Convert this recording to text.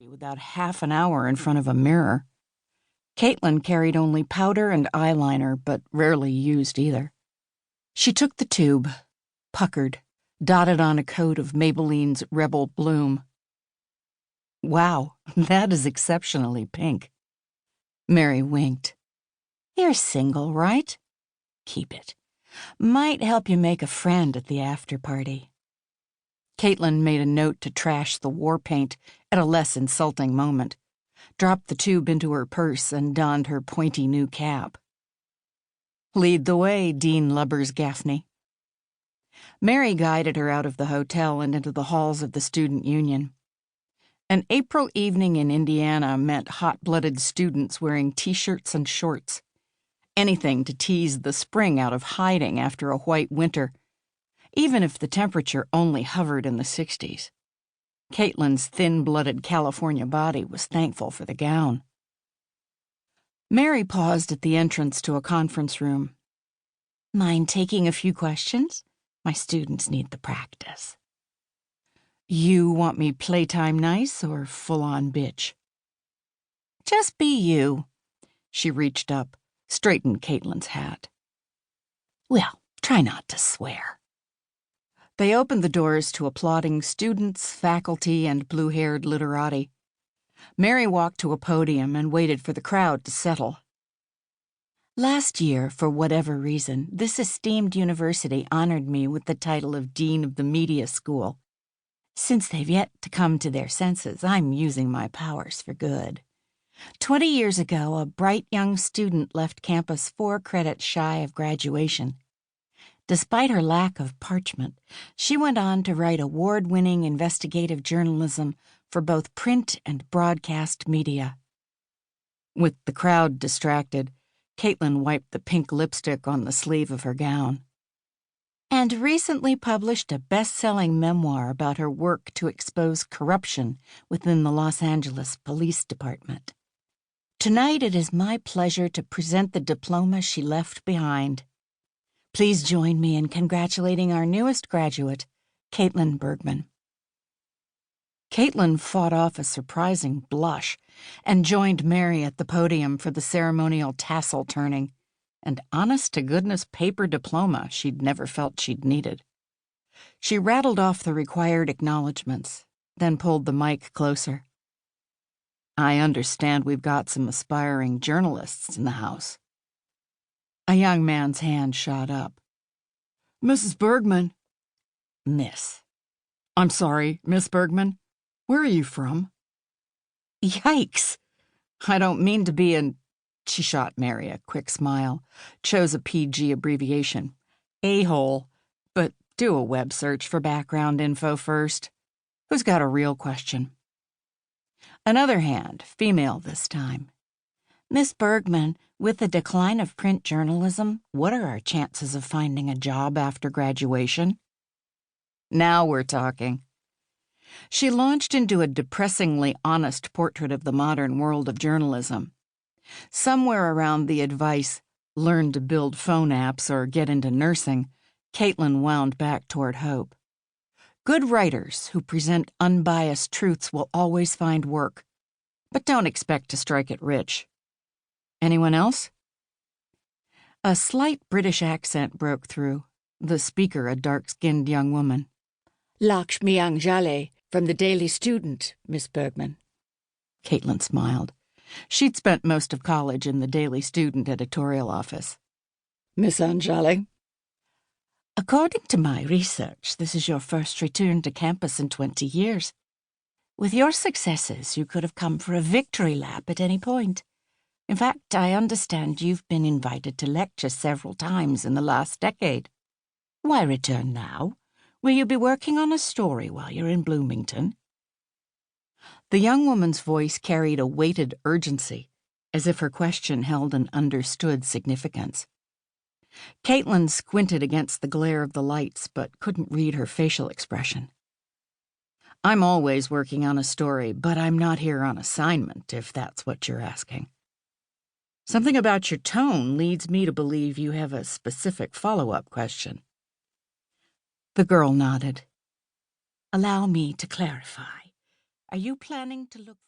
without half an hour in front of a mirror. Caitlin carried only powder and eyeliner, but rarely used either. She took the tube, puckered, dotted on a coat of Maybelline's Rebel Bloom. Wow, that is exceptionally pink. Mary winked. You're single, right? Keep it. Might help you make a friend at the after-party. Caitlin made a note to trash the war paint at a less insulting moment, dropped the tube into her purse, and donned her pointy new cap. Lead the way, Dean Lubbers Gaffney. Mary guided her out of the hotel and into the halls of the student union. An April evening in Indiana meant hot-blooded students wearing t-shirts and shorts. Anything to tease the spring out of hiding after a white winter, even if the temperature only hovered in the 60s. Caitlin's thin-blooded California body was thankful for the gown. Mary paused at the entrance to a conference room. Mind taking a few questions? My students need the practice. You want me playtime nice or full-on bitch? Just be you. She reached up, straightened Caitlin's hat. Well, try not to swear. They opened the doors to applauding students, faculty, and blue-haired literati. Mary walked to a podium and waited for the crowd to settle. Last year, for whatever reason, this esteemed university honored me with the title of Dean of the Media School. Since they've yet to come to their senses, I'm using my powers for good. 20 years ago, a bright young student left campus 4 credits shy of graduation. Despite her lack of parchment, she went on to write award-winning investigative journalism for both print and broadcast media. With the crowd distracted, Caitlin wiped the pink lipstick on the sleeve of her gown. And recently published a best-selling memoir about her work to expose corruption within the Los Angeles Police Department. Tonight it is my pleasure to present the diploma she left behind. Please join me in congratulating our newest graduate, Caitlin Bergman. Caitlin fought off a surprising blush and joined Mary at the podium for the ceremonial tassel turning, and honest-to-goodness paper diploma she'd never felt she'd needed. She rattled off the required acknowledgments, then pulled the mic closer. I understand we've got some aspiring journalists in the house. A young man's hand shot up. Mrs. Bergman. Miss. I'm sorry, Miss Bergman. Where are you from? Yikes! I don't mean to be an... She shot Mary a quick smile, chose a PG abbreviation. A-hole, but do a web search for background info first. Who's got a real question? Another hand, female this time. Miss Bergman, with the decline of print journalism, what are our chances of finding a job after graduation? Now we're talking. She launched into a depressingly honest portrait of the modern world of journalism. Somewhere around the advice, learn to build phone apps or get into nursing, Caitlin wound back toward hope. Good writers who present unbiased truths will always find work, but don't expect to strike it rich. Anyone else? A slight British accent broke through, the speaker a dark-skinned young woman. Lakshmi Anjale, from the Daily Student, Miss Bergman. Caitlin smiled. She'd spent most of college in the Daily Student editorial office. Miss Anjale? According to my research, this is your first return to campus in 20 years. With your successes, you could have come for a victory lap at any point. In fact, I understand you've been invited to lecture several times in the last decade. Why return now? Will you be working on a story while you're in Bloomington? The young woman's voice carried a weighted urgency, as if her question held an understood significance. Caitlin squinted against the glare of the lights, but couldn't read her facial expression. I'm always working on a story, but I'm not here on assignment, if that's what you're asking. Something about your tone leads me to believe you have a specific follow-up question. The girl nodded. Allow me to clarify. Are you planning to look for